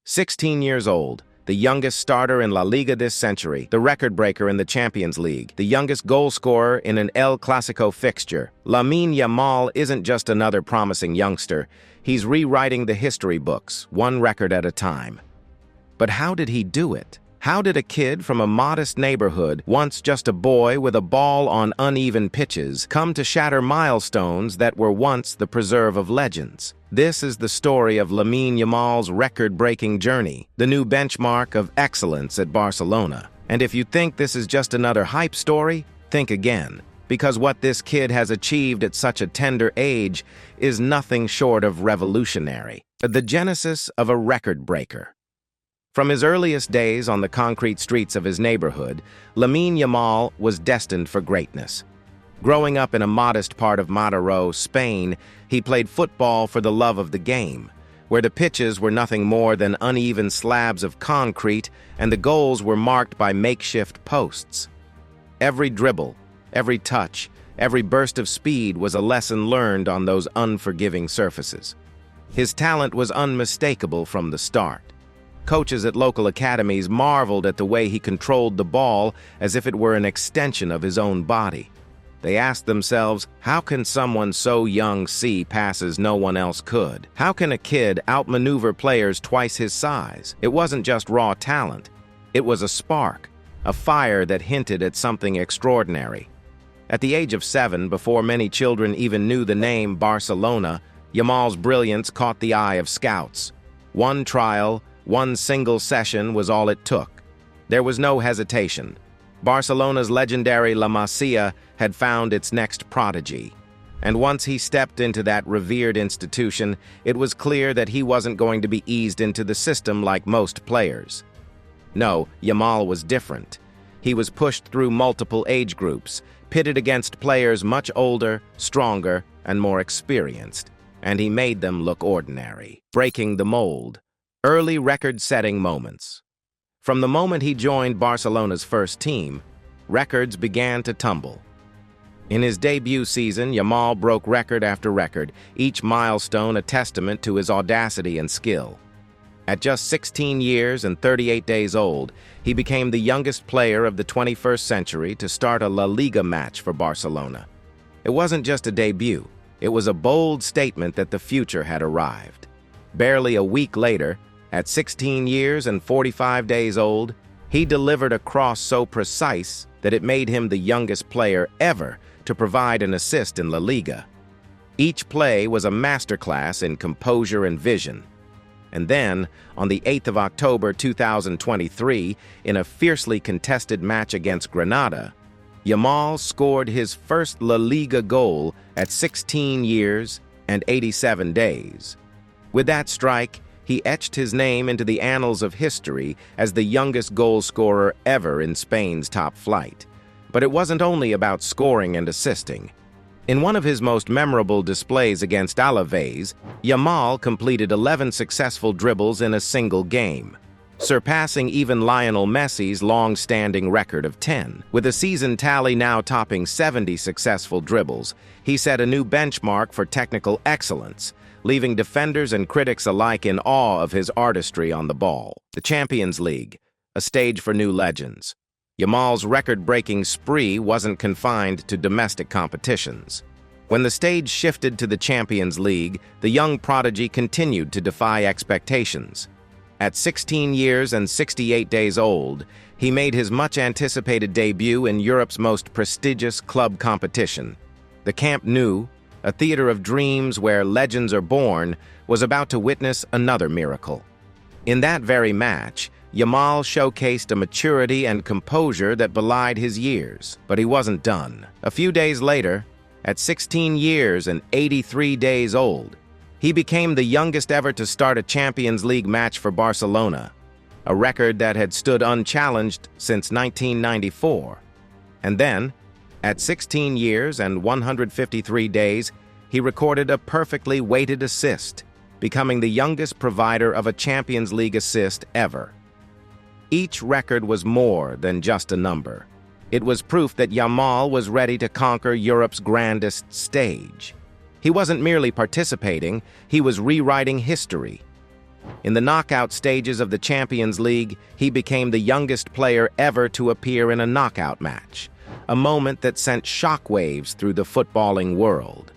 16 years old, the youngest starter in LaLiga this century, the record breaker in the Champions League, the youngest goal scorer in an El Clasico fixture. Lamine Yamal isn't just another promising youngster. He's rewriting the history books, one record at a time. But how did he do it? How did a kid from a modest neighborhood, once just a boy with a ball on uneven pitches, come to shatter milestones that were once the preserve of legends? This is the story of Lamine Yamal's record-breaking journey, the new benchmark of excellence at Barcelona. And if you think this is just another hype story, think again, because what this kid has achieved at such a tender age is nothing short of revolutionary. The genesis of a record breaker. From his earliest days on the concrete streets of his neighborhood, Lamine Yamal was destined for greatness. Growing up in a modest part of Mataró, Spain, he played football for the love of the game, where the pitches were nothing more than uneven slabs of concrete and the goals were marked by makeshift posts. Every dribble, every touch, every burst of speed was a lesson learned on those unforgiving surfaces. His talent was unmistakable from the start. Coaches at local academies marveled at the way he controlled the ball as if it were an extension of his own body. They asked themselves, how can someone so young see passes no one else could? How can a kid outmaneuver players twice his size? It wasn't just raw talent. It was a spark, a fire that hinted at something extraordinary. At the age of 7, before many children even knew the name Barcelona, Yamal's brilliance caught the eye of scouts. One trial, one single session was all it took. There was no hesitation. Barcelona's legendary La Masia had found its next prodigy. And once he stepped into that revered institution, it was clear that he wasn't going to be eased into the system like most players. No, Yamal was different. He was pushed through multiple age groups, pitted against players much older, stronger, and more experienced, and he made them look ordinary, breaking the mold. Early record-setting moments. From the moment he joined Barcelona's first team, records began to tumble. In his debut season, Yamal broke record after record, each milestone a testament to his audacity and skill. At just 16 years and 38 days old, he became the youngest player of the 21st century to start a La Liga match for Barcelona. It wasn't just a debut, it was a bold statement that the future had arrived. Barely a week later, at 16 years and 45 days old, he delivered a cross so precise that it made him the youngest player ever to provide an assist in La Liga. Each play was a masterclass in composure and vision. And then, on the 8th of October 2023, in a fiercely contested match against Granada, Yamal scored his first La Liga goal at 16 years and 87 days. With that strike, he etched his name into the annals of history as the youngest goal scorer ever in Spain's top flight. But it wasn't only about scoring and assisting. In one of his most memorable displays against Alaves, Yamal completed 11 successful dribbles in a single game, surpassing even Lionel Messi's long-standing record of 10. With a season tally now topping 70 successful dribbles, he set a new benchmark for technical excellence, leaving defenders and critics alike in awe of his artistry on the ball. The Champions League, a stage for new legends. Yamal's record-breaking spree wasn't confined to domestic competitions. When the stage shifted to the Champions League, the young prodigy continued to defy expectations. At 16 years and 68 days old, he made his much-anticipated debut in Europe's most prestigious club competition. The Camp Nou, a theater of dreams where legends are born, was about to witness another miracle. In that very match, Yamal showcased a maturity and composure that belied his years. But he wasn't done. A few days later, at 16 years and 83 days old, he became the youngest ever to start a Champions League match for Barcelona, a record that had stood unchallenged since 1994. And then, at 16 years and 153 days, he recorded a perfectly weighted assist, becoming the youngest provider of a Champions League assist ever. Each record was more than just a number. It was proof that Yamal was ready to conquer Europe's grandest stage. He wasn't merely participating, he was rewriting history. In the knockout stages of the Champions League, he became the youngest player ever to appear in a knockout match, a moment that sent shockwaves through the footballing world.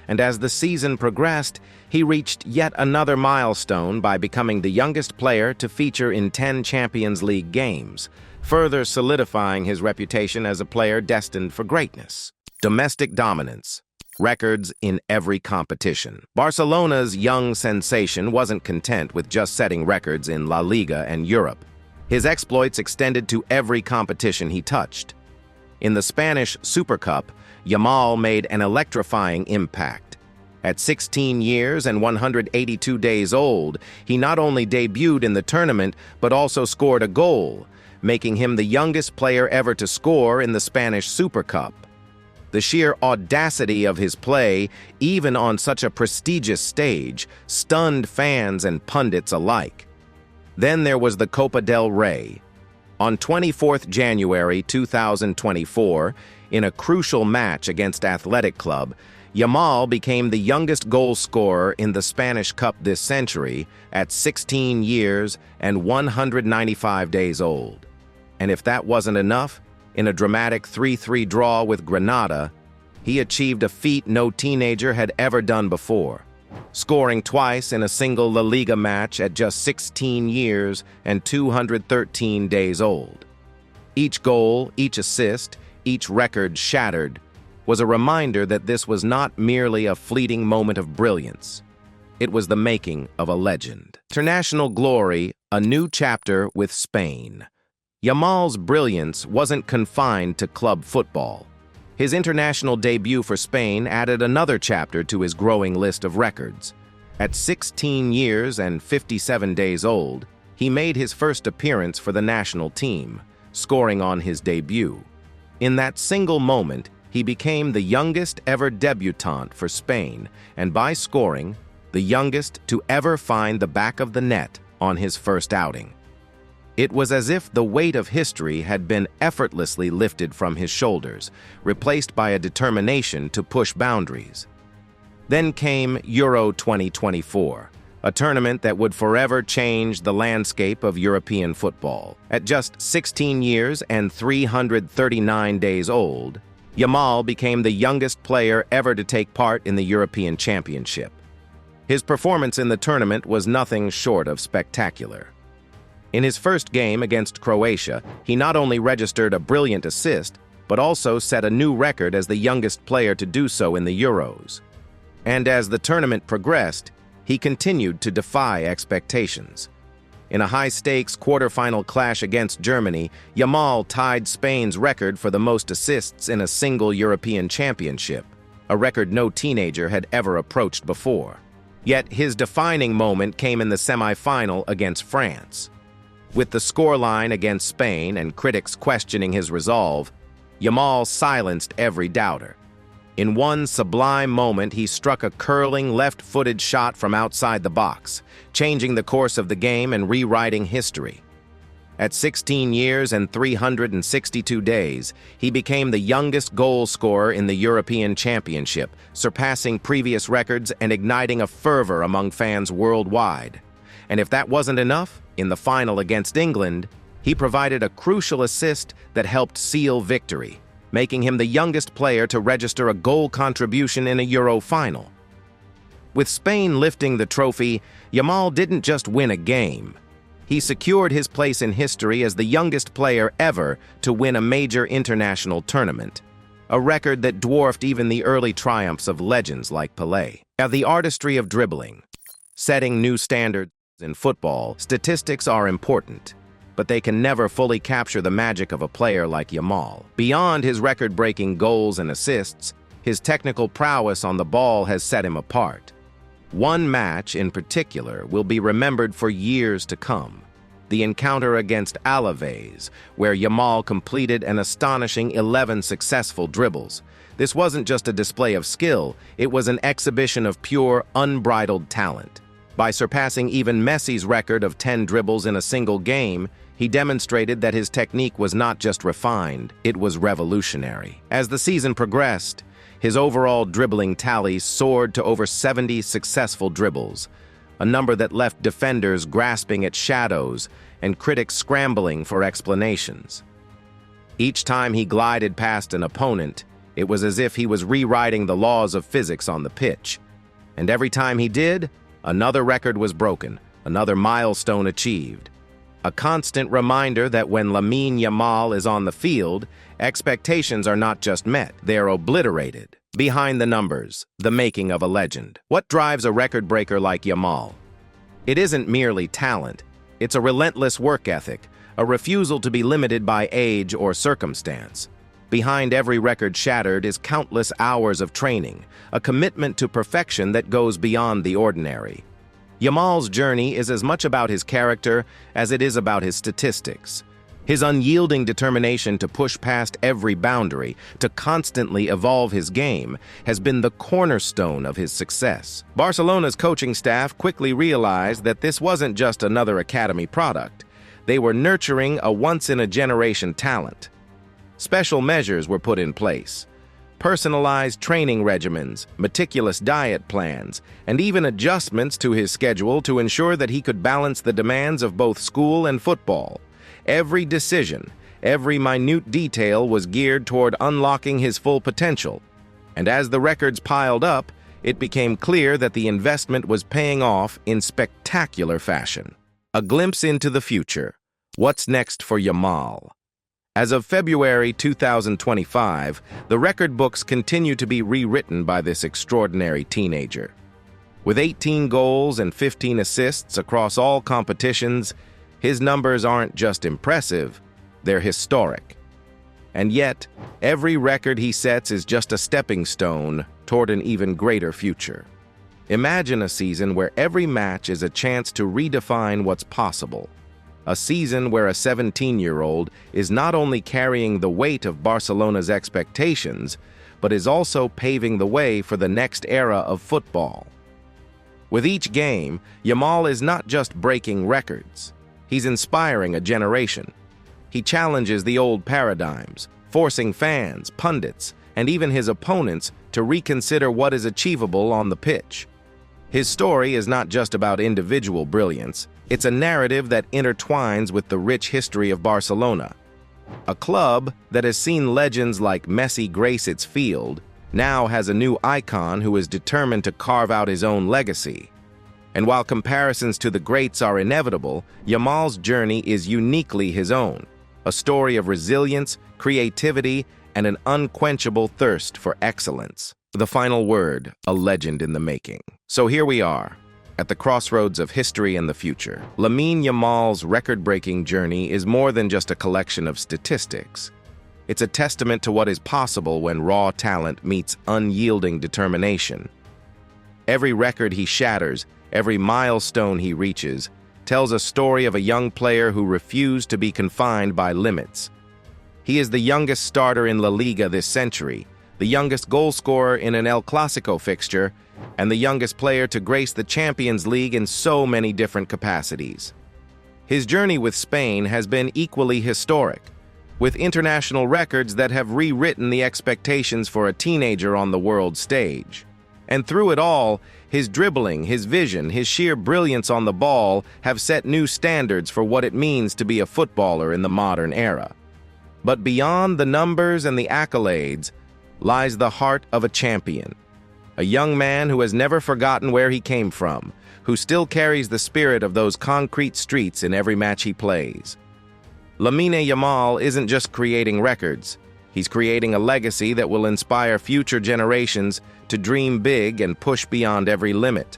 And as the season progressed, he reached yet another milestone by becoming the youngest player to feature in 10 Champions League games, further solidifying his reputation as a player destined for greatness. Domestic dominance. Records in every competition. Barcelona's young sensation wasn't content with just setting records in La Liga and Europe. His exploits extended to every competition he touched. In the Spanish Super Cup, Yamal made an electrifying impact. At 16 years and 182 days old, he not only debuted in the tournament, but also scored a goal, making him the youngest player ever to score in the Spanish Super Cup. The sheer audacity of his play, even on such a prestigious stage, stunned fans and pundits alike. Then there was the Copa del Rey. On 24th January 2024, in a crucial match against Athletic Club, Yamal became the youngest goal scorer in the Spanish Cup this century at 16 years and 195 days old. And if that wasn't enough, in a dramatic 3-3 draw with Granada, he achieved a feat no teenager had ever done before, scoring twice in a single LaLiga match at just 16 years and 213 days old. Each goal, each assist, each record shattered was a reminder that this was not merely a fleeting moment of brilliance. It was the making of a legend. International glory, a new chapter with Spain. Yamal's brilliance wasn't confined to club football. His international debut for Spain added another chapter to his growing list of records. At 16 years and 57 days old, he made his first appearance for the national team, scoring on his debut. In that single moment, he became the youngest ever debutant for Spain, and by scoring, the youngest to ever find the back of the net on his first outing. It was as if the weight of history had been effortlessly lifted from his shoulders, replaced by a determination to push boundaries. Then came Euro 2024, a tournament that would forever change the landscape of European football. At just 16 years and 339 days old, Yamal became the youngest player ever to take part in the European Championship. His performance in the tournament was nothing short of spectacular. In his first game against Croatia, he not only registered a brilliant assist, but also set a new record as the youngest player to do so in the Euros. And as the tournament progressed, he continued to defy expectations. In a high-stakes quarterfinal clash against Germany, Yamal tied Spain's record for the most assists in a single European championship, a record no teenager had ever approached before. Yet his defining moment came in the semi-final against France. With the scoreline against Spain and critics questioning his resolve, Yamal silenced every doubter. In one sublime moment, he struck a curling left-footed shot from outside the box, changing the course of the game and rewriting history. At 16 years and 362 days, he became the youngest goal scorer in the European Championship, surpassing previous records and igniting a fervor among fans worldwide. And if that wasn't enough, in the final against England, he provided a crucial assist that helped seal victory, making him the youngest player to register a goal contribution in a Euro final. With Spain lifting the trophy, Yamal didn't just win a game. He secured his place in history as the youngest player ever to win a major international tournament, a record that dwarfed even the early triumphs of legends like Pelé. Now, the artistry of dribbling. Setting new standards in football, statistics are important, but they can never fully capture the magic of a player like Yamal. Beyond his record-breaking goals and assists, his technical prowess on the ball has set him apart. One match in particular will be remembered for years to come: the encounter against Alaves, where Yamal completed an astonishing 11 successful dribbles. This wasn't just a display of skill, it was an exhibition of pure, unbridled talent. By surpassing even Messi's record of 10 dribbles in a single game, he demonstrated that his technique was not just refined, it was revolutionary. As the season progressed, his overall dribbling tally soared to over 70 successful dribbles, a number that left defenders grasping at shadows and critics scrambling for explanations. Each time he glided past an opponent, it was as if he was rewriting the laws of physics on the pitch. And every time he did, another record was broken, another milestone achieved. A constant reminder that when Lamine Yamal is on the field, expectations are not just met, they are obliterated. Behind the numbers, the making of a legend. What drives a record breaker like Yamal? It isn't merely talent, it's a relentless work ethic, a refusal to be limited by age or circumstance. Behind every record shattered is countless hours of training, a commitment to perfection that goes beyond the ordinary. Yamal's journey is as much about his character as it is about his statistics. His unyielding determination to push past every boundary, to constantly evolve his game, has been the cornerstone of his success. Barcelona's coaching staff quickly realized that this wasn't just another academy product. They were nurturing a once-in-a-generation talent. Special measures were put in place. Personalized training regimens, meticulous diet plans, and even adjustments to his schedule to ensure that he could balance the demands of both school and football. Every decision, every minute detail was geared toward unlocking his full potential. And as the records piled up, it became clear that the investment was paying off in spectacular fashion. A glimpse into the future. What's next for Yamal? As of February 2025, the record books continue to be rewritten by this extraordinary teenager. With 18 goals and 15 assists across all competitions, his numbers aren't just impressive, they're historic. And yet, every record he sets is just a stepping stone toward an even greater future. Imagine a season where every match is a chance to redefine what's possible. A season where a 17-year-old is not only carrying the weight of Barcelona's expectations, but is also paving the way for the next era of football. With each game, Yamal is not just breaking records. He's inspiring a generation. He challenges the old paradigms, forcing fans, pundits, and even his opponents to reconsider what is achievable on the pitch. His story is not just about individual brilliance. It's a narrative that intertwines with the rich history of Barcelona. A club that has seen legends like Messi grace its field now has a new icon who is determined to carve out his own legacy. And while comparisons to the greats are inevitable, Yamal's journey is uniquely his own, a story of resilience, creativity, and an unquenchable thirst for excellence. The final word, a legend in the making. So here we are, at the crossroads of history and the future. Lamine Yamal's record-breaking journey is more than just a collection of statistics. It's a testament to what is possible when raw talent meets unyielding determination. Every record he shatters, every milestone he reaches, tells a story of a young player who refused to be confined by limits. He is the youngest starter in LaLiga this century, the youngest goal scorer in an El Clasico fixture, and the youngest player to grace the Champions League in so many different capacities. His journey with Spain has been equally historic, with international records that have rewritten the expectations for a teenager on the world stage. And through it all, his dribbling, his vision, his sheer brilliance on the ball have set new standards for what it means to be a footballer in the modern era. But beyond the numbers and the accolades lies the heart of a champion. A young man who has never forgotten where he came from, who still carries the spirit of those concrete streets in every match he plays. Lamine Yamal isn't just creating records. He's creating a legacy that will inspire future generations to dream big and push beyond every limit.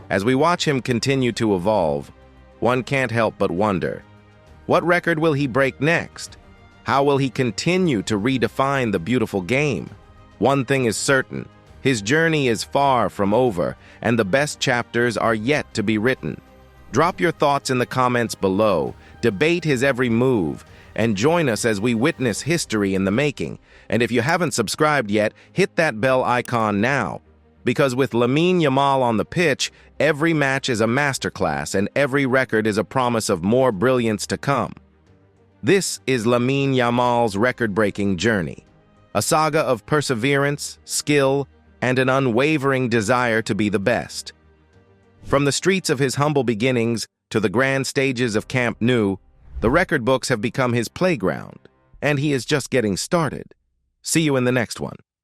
As we watch him continue to evolve, one can't help but wonder, what record will he break next? How will he continue to redefine the beautiful game? One thing is certain, his journey is far from over, and the best chapters are yet to be written. Drop your thoughts in the comments below, debate his every move, and join us as we witness history in the making. And if you haven't subscribed yet, hit that bell icon now. Because with Lamine Yamal on the pitch, every match is a masterclass and every record is a promise of more brilliance to come. This is Lamine Yamal's record-breaking journey, a saga of perseverance, skill, and an unwavering desire to be the best. From the streets of his humble beginnings to the grand stages of Camp Nou, the record books have become his playground, and he is just getting started. See you in the next one.